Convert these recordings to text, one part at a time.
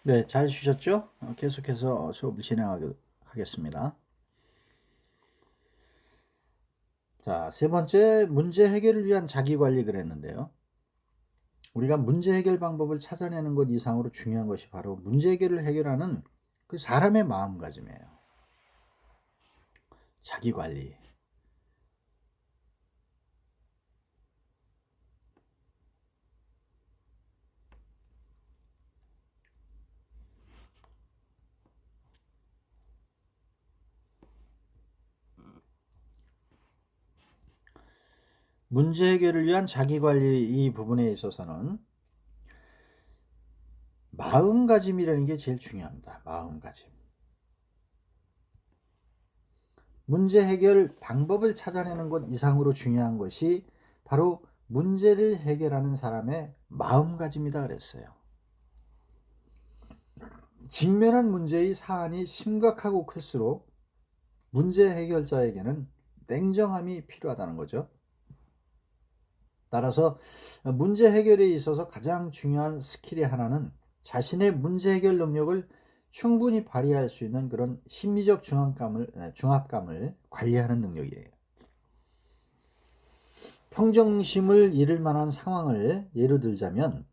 네, 잘 쉬셨죠? 계속해서 수업을 진행하겠습니다. 자, 세 번째, 문제 해결을 위한 자기관리 그랬는데요. 우리가 문제 해결 방법을 찾아내는 것 이상으로 중요한 것이 바로 문제 해결을 해결하는 그 사람의 마음가짐이에요. 자기관리. 문제 해결을 위한 자기관리 이 부분에 있어서는 마음가짐이라는 게 제일 중요합니다. 마음가짐. 문제 해결 방법을 찾아내는 것 이상으로 중요한 것이 바로 문제를 해결하는 사람의 마음가짐이다 그랬어요. 직면한 문제의 사안이 심각하고 클수록 문제 해결자에게는 냉정함이 필요하다는 거죠. 따라서 문제 해결에 있어서 가장 중요한 스킬의 하나는 자신의 문제 해결 능력을 충분히 발휘할 수 있는 그런 심리적 중압감을 관리하는 능력이에요. 평정심을 잃을 만한 상황을 예로 들자면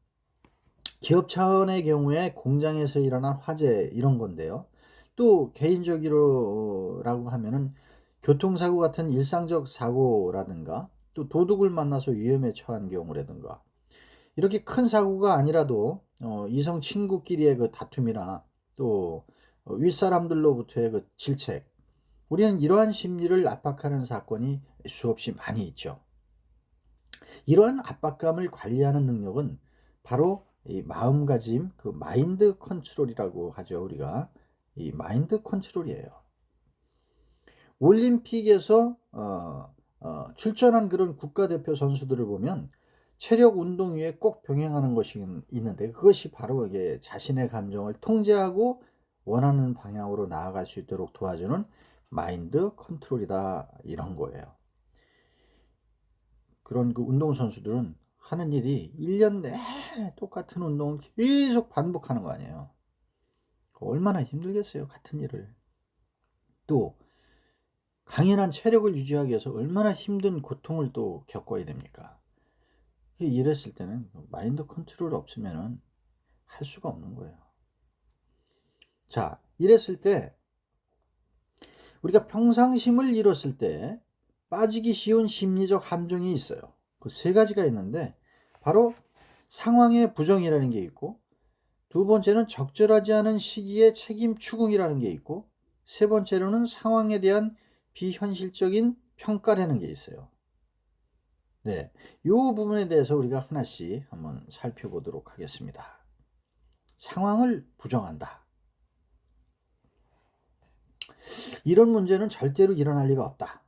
기업 차원의 경우에 공장에서 일어난 화재 이런 건데요. 또 개인적으로라고 하면은 교통사고 같은 일상적 사고라든가 또 도둑을 만나서 위험에 처한 경우라든가 이렇게 큰 사고가 아니라도 이성 친구끼리의 그 다툼이나 또 윗사람들로부터의 그 질책 우리는 이러한 심리를 압박하는 사건이 수없이 많이 있죠. 이러한 압박감을 관리하는 능력은 바로 이 마음가짐, 그 마인드 컨트롤이라고 하죠. 우리가 이 마인드 컨트롤이에요. 올림픽에서 출전한 그런 국가대표 선수들을 보면 체력 운동 위에 꼭 병행하는 것이 있는데 그것이 바로 이게 자신의 감정을 통제하고 원하는 방향으로 나아갈 수 있도록 도와주는 마인드 컨트롤이다 이런 거예요. 그런 그 운동선수들은 하는 일이 1년 내내 똑같은 운동을 계속 반복하는 거 아니에요. 얼마나 힘들겠어요, 같은 일을. 또 강인한 체력을 유지하기 위해서 얼마나 힘든 고통을 또 겪어야 됩니까? 이랬을 때는 마인드 컨트롤 없으면 할 수가 없는 거예요. 자, 이랬을 때 우리가 평상심을 잃었을 때 빠지기 쉬운 심리적 함정이 있어요. 그 세 가지가 있는데 바로 상황의 부정이라는 게 있고 두 번째는 적절하지 않은 시기에 책임 추궁이라는 게 있고 세 번째로는 상황에 대한 비현실적인 평가라는 게 있어요. 네, 이 부분에 대해서 우리가 하나씩 한번 살펴보도록 하겠습니다. 상황을 부정한다. 이런 문제는 절대로 일어날 리가 없다.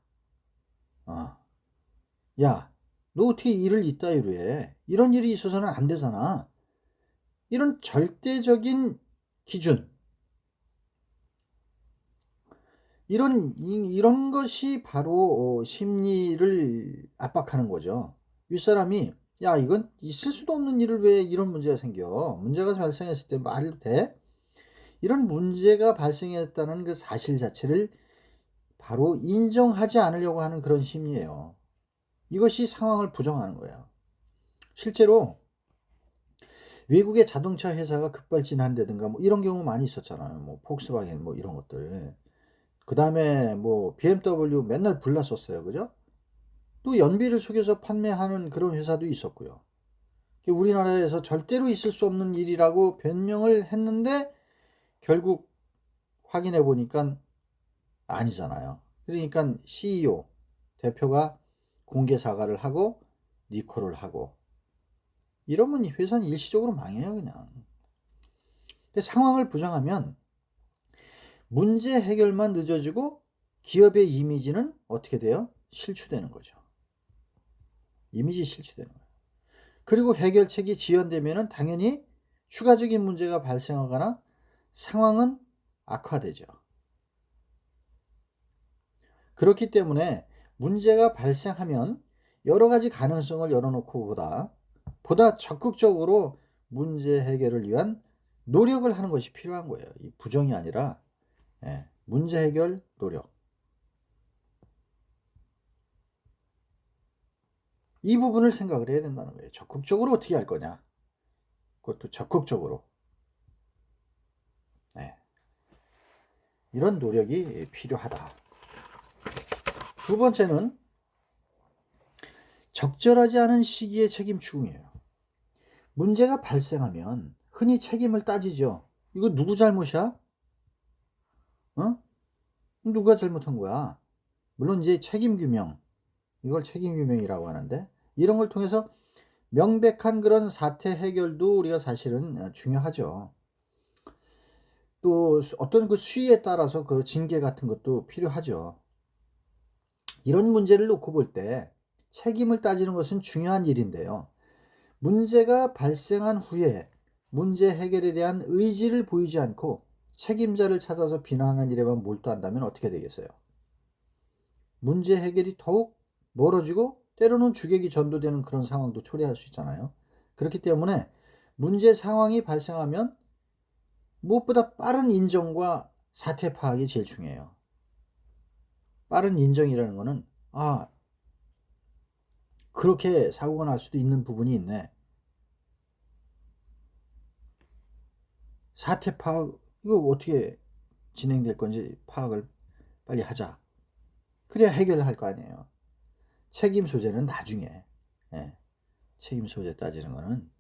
야, 너 어떻게 일을 이따위로 해? 이런 일이 있어서는 안 되잖아. 이런 절대적인 기준, 이런 것이 바로 심리를 압박하는 거죠. 윗사람이 야 이건 있을 수도 없는 일을 왜 이런 문제가 생겨? 문제가 발생했을 때 말도 돼? 이런 문제가 발생했다는 그 사실 자체를 바로 인정하지 않으려고 하는 그런 심리예요. 이것이 상황을 부정하는 거예요. 실제로 외국의 자동차 회사가 급발진한다든가 뭐 이런 경우 많이 있었잖아요. 뭐 폭스바겐 뭐 이런 것들. 그 다음에 뭐 BMW 맨날 불났었어요. 그죠? 또 연비를 속여서 판매하는 그런 회사도 있었고요. 우리나라에서 절대로 있을 수 없는 일이라고 변명을 했는데 결국 확인해 보니까 아니잖아요. 그러니까 CEO, 대표가 공개 사과를 하고 리콜을 하고 이러면 이 회사는 일시적으로 망해요 그냥. 근데 상황을 부정하면 문제 해결만 늦어지고 기업의 이미지는 어떻게 돼요? 실추되는 거죠. 이미지 실추되는 거예요. 그리고 해결책이 지연되면 당연히 추가적인 문제가 발생하거나 상황은 악화되죠. 그렇기 때문에 문제가 발생하면 여러 가지 가능성을 열어놓고 보다 적극적으로 문제 해결을 위한 노력을 하는 것이 필요한 거예요. 이 부정이 아니라 문제 해결 노력. 이 부분을 생각을 해야 된다는 거예요. 적극적으로 어떻게 할 거냐. 그것도 적극적으로. 이런 노력이 필요하다. 두 번째는 적절하지 않은 시기에 책임 추궁이에요. 문제가 발생하면 흔히 책임을 따지죠. 이거 누구 잘못이야? 누가 잘못한 거야? 물론 이제 책임 규명, 이걸 책임 규명이라고 하는데, 이런 걸 통해서 명백한 그런 사태 해결도 우리가 사실은 중요하죠. 또 어떤 그 수위에 따라서 그 징계 같은 것도 필요하죠. 이런 문제를 놓고 볼 때 책임을 따지는 것은 중요한 일인데요. 문제가 발생한 후에 문제 해결에 대한 의지를 보이지 않고 책임자를 찾아서 비난하는 일에만 몰두한다면 어떻게 되겠어요? 문제 해결이 더욱 멀어지고 때로는 주객이 전도되는 그런 상황도 초래할 수 있잖아요. 그렇기 때문에 문제 상황이 발생하면 무엇보다 빠른 인정과 사태 파악이 제일 중요해요. 빠른 인정이라는 거는 그렇게 사고가 날 수도 있는 부분이 있네. 사태 파악, 이거 어떻게 진행될 건지 파악을 빨리 하자. 그래야 해결을 할 거 아니에요. 책임 소재는 나중에. 책임 소재 따지는 거는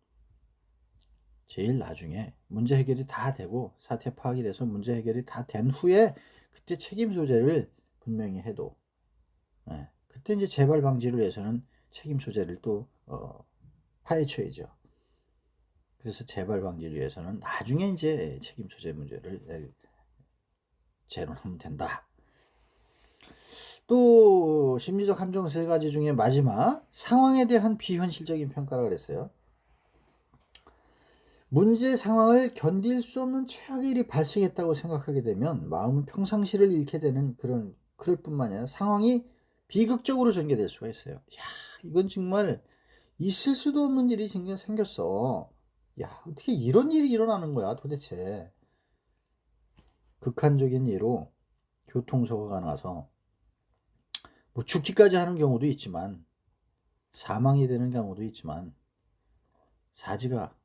제일 나중에 문제 해결이 다 되고 사태 파악이 돼서 문제 해결이 다 된 후에 그때 책임 소재를 분명히 해도 그때 이제 재발 방지를 위해서는 책임 소재를 또 파헤쳐야죠. 그래서 재발 방지를 위해서는 나중에 이제 책임 소재 문제를 재론하면 된다. 또 심리적 함정 세 가지 중에 마지막 상황에 대한 비현실적인 평가라 그랬어요. 문제 상황을 견딜 수 없는 최악의 일이 발생했다고 생각하게 되면 마음은 평상시를 잃게 되는 그럴 뿐만 아니라 상황이 비극적으로 전개될 수가 있어요. 야, 이건 정말 있을 수도 없는 일이 지금 생겼어. 야, 어떻게 이런 일이 일어나는 거야 도대체. 극한적인 예로 교통사고가 나서 뭐 죽기까지 하는 경우도 있지만 사망이 되는 경우도 있지만 사지가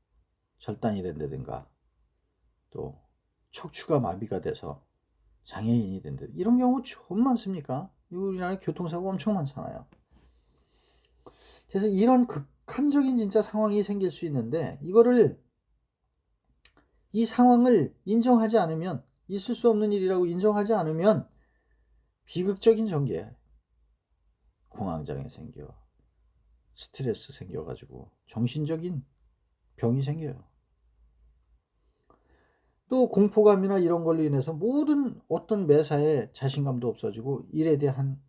절단이 된다든가 또 척추가 마비가 돼서 장애인이 된다. 이런 경우 좀 많습니까? 우리나라 교통사고 엄청 많잖아요. 그래서 이런 극한적인 진짜 상황이 생길 수 있는데 이 상황을 인정하지 않으면 있을 수 없는 일이라고 인정하지 않으면 비극적인 전개, 공황장애 생겨, 스트레스 생겨가지고 정신적인 병이 생겨요. 또 공포감이나 이런 걸로 인해서 모든 어떤 매사에 자신감도 없어지고 일에 대한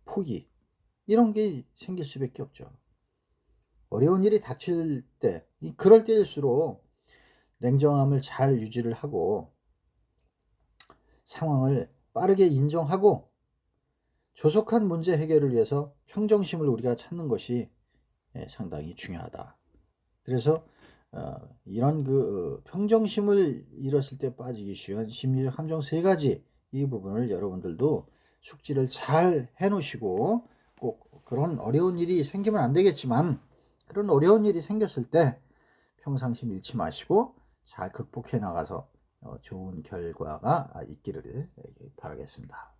포기 이런 게 생길 수밖에 없죠. 어려운 일이 닥칠 때 그럴 때일수록 냉정함을 잘 유지를 하고 상황을 빠르게 인정하고 조속한 문제 해결을 위해서 평정심을 우리가 찾는 것이 상당히 중요하다. 그래서 이런 평정심을 잃었을 때 빠지기 쉬운 심리적 함정 세 가지 이 부분을 여러분들도 숙지를 잘 해놓으시고 꼭 그런 어려운 일이 생기면 안 되겠지만 그런 어려운 일이 생겼을 때 평상심 잃지 마시고 잘 극복해 나가서 좋은 결과가 있기를 바라겠습니다.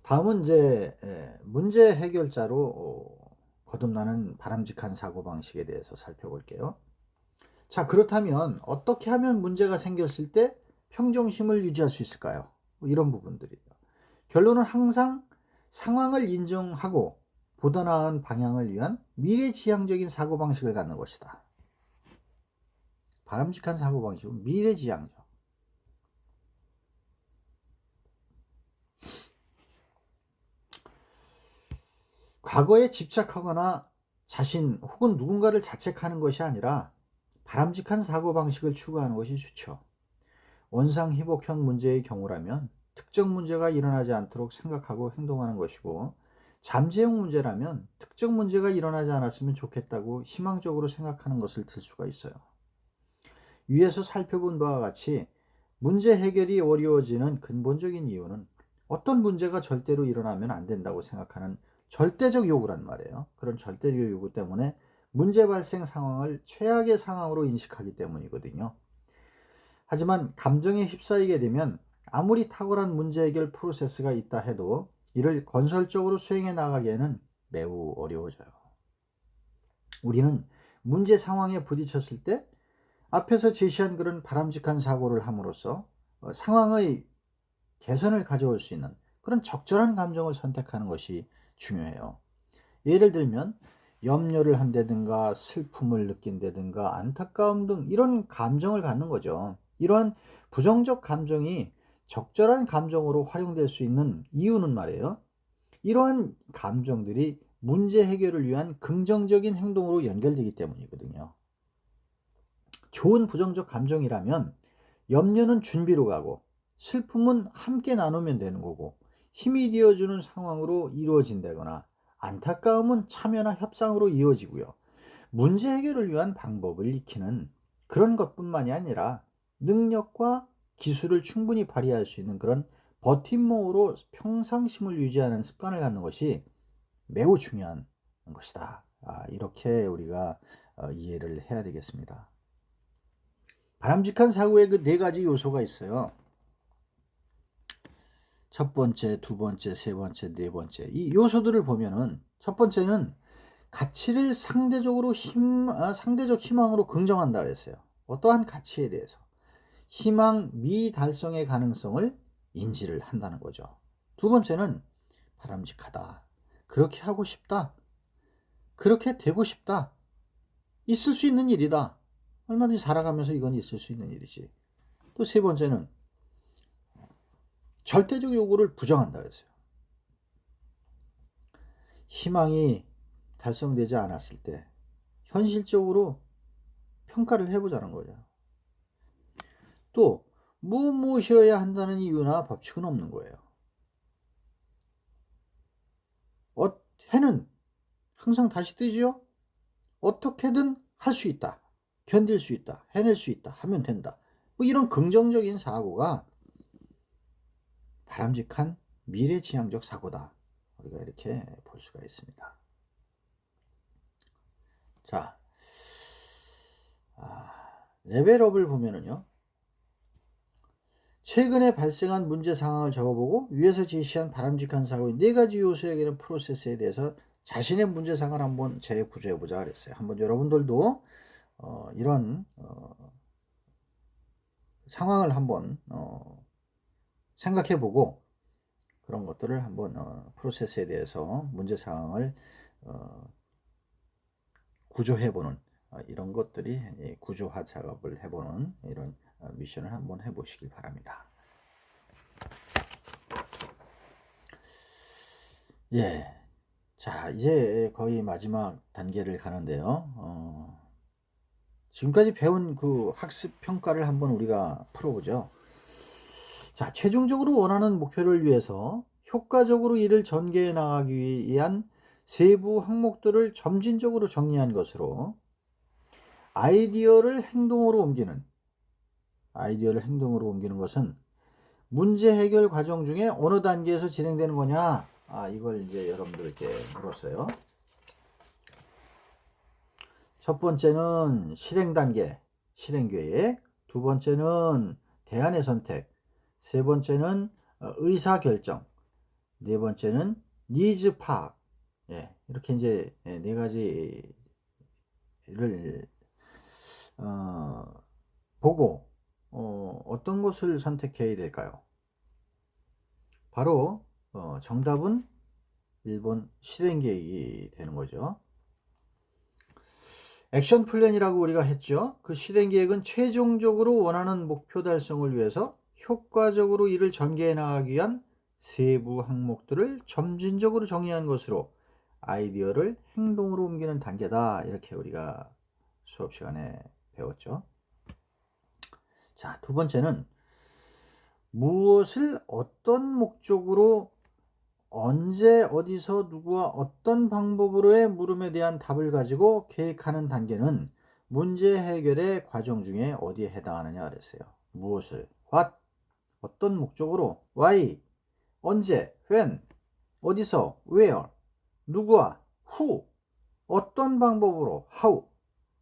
다음은 이제 문제 해결자로 거듭나는 바람직한 사고방식에 대해서 살펴볼게요. 자, 그렇다면 어떻게 하면 문제가 생겼을 때 평정심을 유지할 수 있을까요? 이런 부분들이에요. 결론은 항상 상황을 인정하고 보다 나은 방향을 위한 미래지향적인 사고방식을 갖는 것이다. 바람직한 사고방식은 미래지향적. 과거에 집착하거나 자신 혹은 누군가를 자책하는 것이 아니라 바람직한 사고방식을 추구하는 것이 좋죠. 원상회복형 문제의 경우라면 특정 문제가 일어나지 않도록 생각하고 행동하는 것이고 잠재형 문제라면 특정 문제가 일어나지 않았으면 좋겠다고 희망적으로 생각하는 것을 들 수가 있어요. 위에서 살펴본 바와 같이 문제 해결이 어려워지는 근본적인 이유는 어떤 문제가 절대로 일어나면 안 된다고 생각하는 절대적 요구란 말이에요. 그런 절대적 요구 때문에 문제 발생 상황을 최악의 상황으로 인식하기 때문이거든요. 하지만 감정에 휩싸이게 되면 아무리 탁월한 문제 해결 프로세스가 있다 해도 이를 건설적으로 수행해 나가기에는 매우 어려워져요. 우리는 문제 상황에 부딪혔을 때 앞에서 제시한 그런 바람직한 사고를 함으로써 상황의 개선을 가져올 수 있는 그런 적절한 감정을 선택하는 것이 중요해요. 예를 들면 염려를 한다든가 슬픔을 느낀다든가 안타까움 등 이런 감정을 갖는 거죠. 이러한 부정적 감정이 적절한 감정으로 활용될 수 있는 이유는 말이에요. 이러한 감정들이 문제 해결을 위한 긍정적인 행동으로 연결되기 때문이거든요. 좋은 부정적 감정이라면 염려는 준비로 가고 슬픔은 함께 나누면 되는 거고 힘이 되어주는 상황으로 이루어진다거나 안타까움은 참여나 협상으로 이어지고요. 문제 해결을 위한 방법을 익히는 그런 것뿐만이 아니라 능력과 기술을 충분히 발휘할 수 있는 그런 버팀목으로 평상심을 유지하는 습관을 갖는 것이 매우 중요한 것이다. 이렇게 우리가 이해를 해야 되겠습니다. 바람직한 사고에 그 네 가지 요소가 있어요. 첫 번째, 두 번째, 세 번째, 네 번째. 이 요소들을 보면은 첫 번째는 가치를 상대적 희망으로 긍정한다 그랬어요. 어떠한 가치에 대해서 희망 미달성의 가능성을 인지를 한다는 거죠. 두 번째는 바람직하다. 그렇게 하고 싶다. 그렇게 되고 싶다. 있을 수 있는 일이다. 얼마든지 살아가면서 이건 있을 수 있는 일이지. 또 세 번째는 절대적 요구를 부정한다 그랬어요. 희망이 달성되지 않았을 때 현실적으로 평가를 해보자는 거예요. 또 무엇이어야 한다는 이유나 법칙은 없는 거예요. 해는 항상 다시 뜨지요. 어떻게든 할 수 있다. 견딜 수 있다. 해낼 수 있다. 하면 된다. 뭐 이런 긍정적인 사고가 바람직한 미래지향적 사고다. 우리가 이렇게 볼 수가 있습니다. 자, 레벨업을 보면은요. 최근에 발생한 문제 상황을 적어보고 위에서 제시한 바람직한 사고의 네 가지 요소에 의한 프로세스에 대해서 자신의 문제 상황을 한번 재구조해 보자 그랬어요. 한번 여러분들도 이런 상황을 한번 생각해 보고 그런 것들을 한번 프로세스에 대해서 문제 상황을 구조해 보는 이런 것들이 구조화 작업을 해보는 이런 미션을 한번 해보시기 바랍니다. 예. 자, 이제 거의 마지막 단계를 가는데요. 지금까지 배운 그 학습 평가를 한번 우리가 풀어보죠. 자, 최종적으로 원하는 목표를 위해서 효과적으로 이를 전개해 나가기 위한 세부 항목들을 점진적으로 정리한 것으로 아이디어를 행동으로 옮기는 것은 문제 해결 과정 중에 어느 단계에서 진행되는 거냐? 이걸 이제 여러분들께 물었어요. 첫 번째는 실행 단계, 실행 계획. 두 번째는 대안의 선택. 세 번째는 의사 결정. 네 번째는 니즈 파악. 예, 이렇게 이제 네 가지를 보고 어떤 것을 선택해야 될까요? 바로 정답은 1번 실행 계획이 되는 거죠. 액션 플랜이라고 우리가 했죠. 그 실행 계획은 최종적으로 원하는 목표 달성을 위해서 효과적으로 이를 전개해 나가기 위한 세부 항목들을 점진적으로 정리한 것으로 아이디어를 행동으로 옮기는 단계다. 이렇게 우리가 수업 시간에 배웠죠. 자, 두 번째는 무엇을 어떤 목적으로 언제 어디서 누구와 어떤 방법으로의 물음에 대한 답을 가지고 계획하는 단계는 문제 해결의 과정 중에 어디에 해당하느냐 그랬어요. 무엇을, what, 어떤 목적으로, why, 언제, when, 어디서, where, 누구와, who, 어떤 방법으로, how.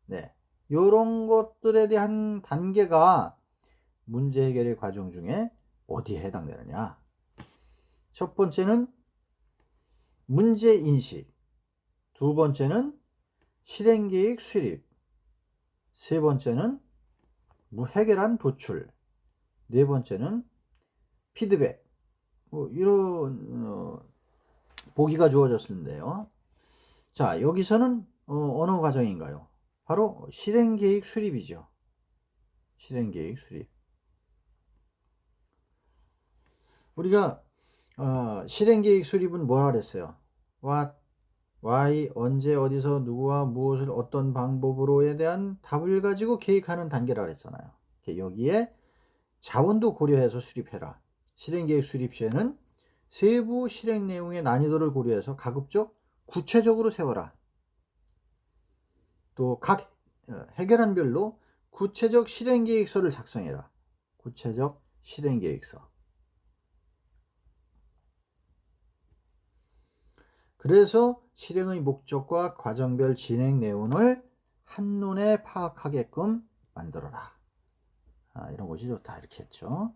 네, 이런 것들에 대한 단계가 문제 해결의 과정 중에 어디에 해당되느냐. 첫 번째는 문제 인식, 두 번째는 실행계획 수립, 세 번째는 해결안 도출, 네 번째는 피드백. 뭐 이런 보기가 주어졌는데요. 자, 여기서는 어느 과정인가요? 바로 실행계획 수립이죠. 실행계획 수립. 우리가 실행계획 수립은 뭐라 그랬어요? What, why, 언제, 어디서, 누구와, 무엇을, 어떤 방법으로에 대한 답을 가지고 계획하는 단계라 그랬잖아요. 여기에 자원도 고려해서 수립해라. 실행계획 수립 시에는 세부 실행 내용의 난이도를 고려해서 가급적 구체적으로 세워라. 또 각 해결안별로 구체적 실행계획서를 작성해라. 구체적 실행계획서. 그래서 실행의 목적과 과정별 진행 내용을 한눈에 파악하게끔 만들어라. 이런 것이 좋다 이렇게 했죠.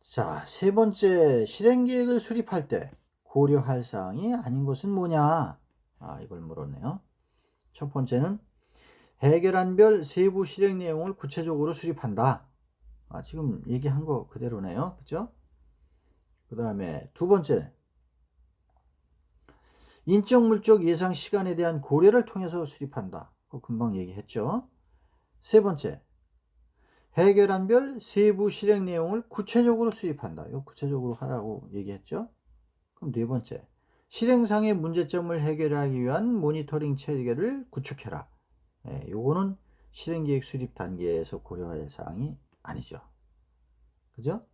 자, 세 번째, 실행계획을 수립할 때 고려할 사항이 아닌 것은 뭐냐? 이걸 물었네요. 첫 번째는 해결안별 세부 실행 내용을 구체적으로 수립한다. 지금 얘기한 거 그대로네요. 그죠? 그 다음에 두 번째, 인적 물적 예상 시간에 대한 고려를 통해서 수립한다. 그거 금방 얘기했죠. 세 번째, 해결안별 세부 실행 내용을 구체적으로 수립한다. 이거 구체적으로 하라고 얘기했죠. 그럼 네 번째, 실행상의 문제점을 해결하기 위한 모니터링 체계를 구축해라. 요거는 실행계획 수립 단계에서 고려할 사항이 아니죠. 그죠?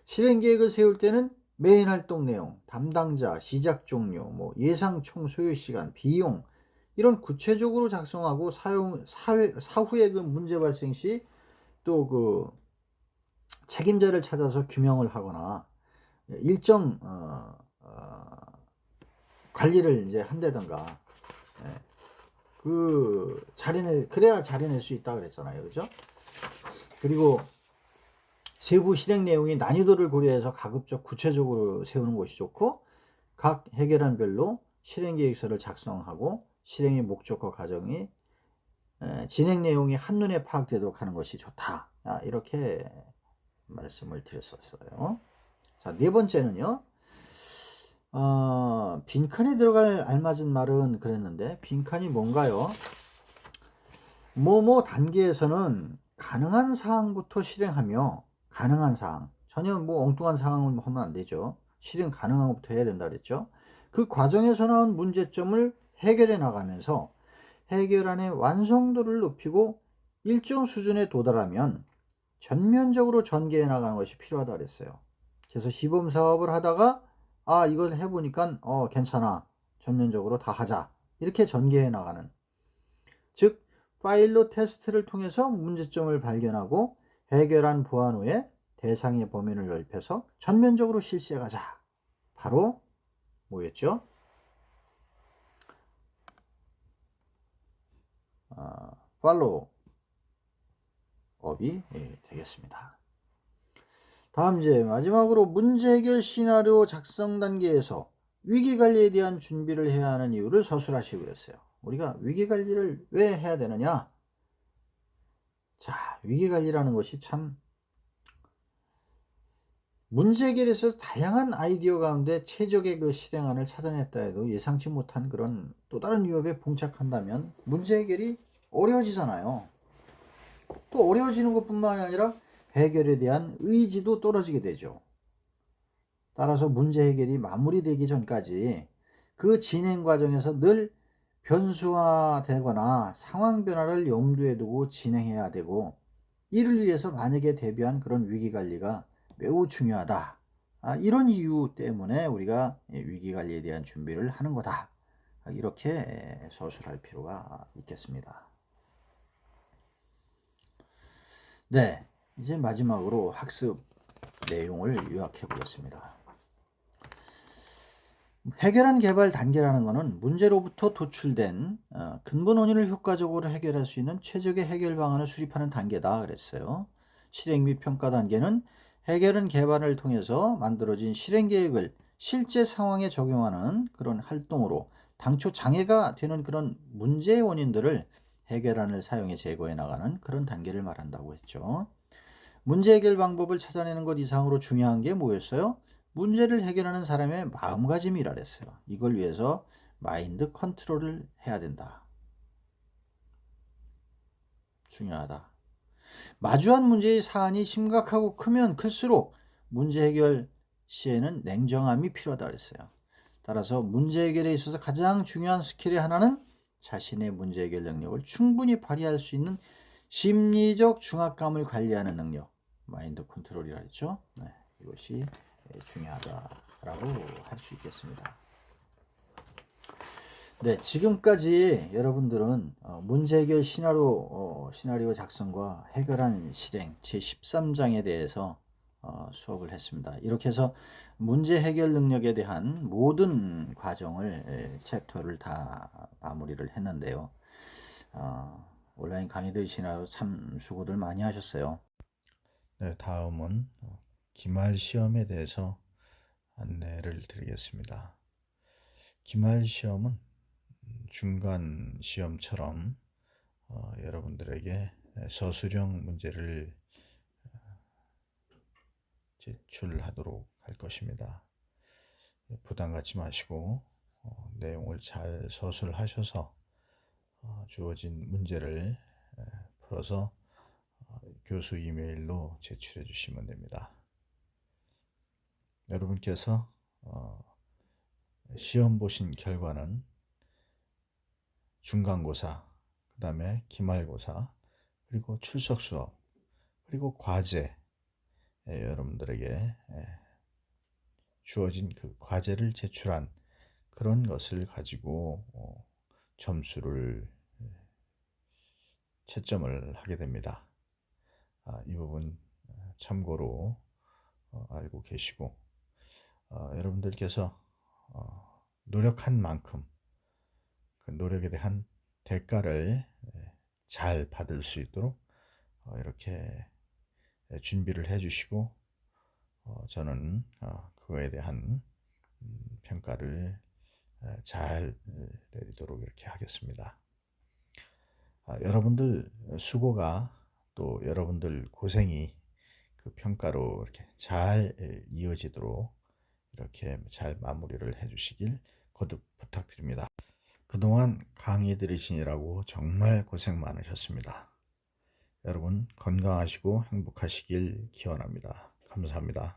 실행계획을 세울 때는 메인 활동 내용, 담당자, 시작 종료, 뭐 예상 총 소요 시간, 비용 이런 구체적으로 작성하고 사후에 그 문제 발생 시 또 그 책임자를 찾아서 규명을 하거나 일정 관리를 이제 한다던가 그래야 자리낼 수 있다 그랬잖아요. 그죠? 그리고 세부 실행 내용이 난이도를 고려해서 가급적 구체적으로 세우는 것이 좋고 각 해결안별로 실행계획서를 작성하고 실행의 목적과 과정이 진행 내용이 한눈에 파악되도록 하는 것이 좋다. 이렇게 말씀을 드렸었어요. 자, 네 번째는요. 빈칸에 들어갈 알맞은 말은 그랬는데 빈칸이 뭔가요? 뭐뭐 단계에서는 가능한 사항부터 실행하며 가능한 사항, 전혀 뭐 엉뚱한 상황을 하면 안 되죠. 실행 가능한 것부터 해야 된다 그랬죠. 그 과정에서 나온 문제점을 해결해 나가면서 해결안의 완성도를 높이고 일정 수준에 도달하면 전면적으로 전개해 나가는 것이 필요하다 그랬어요. 그래서 시범 사업을 하다가 이걸 해보니까 괜찮아, 전면적으로 다 하자, 이렇게 전개해 나가는, 즉 파일럿 테스트를 통해서 문제점을 발견하고 해결안 보완 후에 대상의 범위를 넓혀서 전면적으로 실시해 가자. 바로 뭐였죠? 팔로우 업이 되겠습니다. 다음 이제 마지막으로 문제 해결 시나리오 작성 단계에서 위기관리에 대한 준비를 해야 하는 이유를 서술하시고 그랬어요. 우리가 위기관리를 왜 해야 되느냐? 자, 위기관리라는 것이 참 문제 해결에서 다양한 아이디어 가운데 최적의 그 실행안을 찾아냈다 해도 예상치 못한 그런 또 다른 위협에 봉착한다면 문제 해결이 어려워지잖아요. 또 어려워지는 것뿐만 아니라 해결에 대한 의지도 떨어지게 되죠. 따라서 문제 해결이 마무리되기 전까지 그 진행 과정에서 늘 변수화되거나 상황 변화를 염두에 두고 진행해야 되고, 이를 위해서 만약에 대비한 그런 위기관리가 매우 중요하다. 이런 이유 때문에 우리가 위기관리에 대한 준비를 하는 거다. 이렇게 서술할 필요가 있겠습니다. 네, 이제 마지막으로 학습 내용을 요약해 보겠습니다. 해결한 개발 단계라는 것은 문제로부터 도출된 근본 원인을 효과적으로 해결할 수 있는 최적의 해결 방안을 수립하는 단계다 그랬어요. 실행 및 평가 단계는 해결은 개발을 통해서 만들어진 실행 계획을 실제 상황에 적용하는 그런 활동으로 당초 장애가 되는 그런 문제의 원인들을 해결안을 사용해 제거해 나가는 그런 단계를 말한다고 했죠. 문제 해결 방법을 찾아내는 것 이상으로 중요한 게 뭐였어요? 문제를 해결하는 사람의 마음가짐이라 그랬어요. 이걸 위해서 마인드 컨트롤을 해야 된다. 중요하다. 마주한 문제의 사안이 심각하고 크면 클수록 문제 해결 시에는 냉정함이 필요하다 그랬어요. 따라서 문제 해결에 있어서 가장 중요한 스킬의 하나는 자신의 문제 해결 능력을 충분히 발휘할 수 있는 심리적 중압감을 관리하는 능력, 마인드 컨트롤이라 했죠. 네, 이것이 중요하다라고 할 수 있겠습니다. 네, 지금까지 여러분들은 문제 해결 시나리오 작성과 해결한 실행 제13장에 대해서 수업을 했습니다. 이렇게 해서 문제 해결 능력에 대한 모든 과정을 챕터를 다 마무리를 했는데요. 온라인 강의 들으시느라 참 수고들 많이 하셨어요. 네, 다음은 기말 시험에 대해서 안내를 드리겠습니다. 기말 시험은 중간 시험처럼 여러분들에게 서술형 문제를 제출하도록 할 것입니다. 부담 갖지 마시고 내용을 잘 서술하셔서 주어진 문제를 풀어서 교수 이메일로 제출해 주시면 됩니다. 여러분께서 시험 보신 결과는 중간고사, 그 다음에 기말고사, 그리고 출석 수업, 그리고 과제, 여러분들에게 주어진 그 과제를 제출한 그런 것을 가지고 점수를 채점을 하게 됩니다. 이 부분 참고로 알고 계시고 여러분들께서 노력한 만큼 그 노력에 대한 대가를 잘 받을 수 있도록 이렇게 준비를 해 주시고 저는 그거에 대한 평가를 잘 내리도록 이렇게 하겠습니다. 여러분들 수고가 또 여러분들 고생이 그 평가로 이렇게 잘 이어지도록 이렇게 잘 마무리를 해 주시길 거듭 부탁드립니다. 그동안 강의 들으시느라고 정말 고생 많으셨습니다. 여러분 건강하시고 행복하시길 기원합니다. 감사합니다.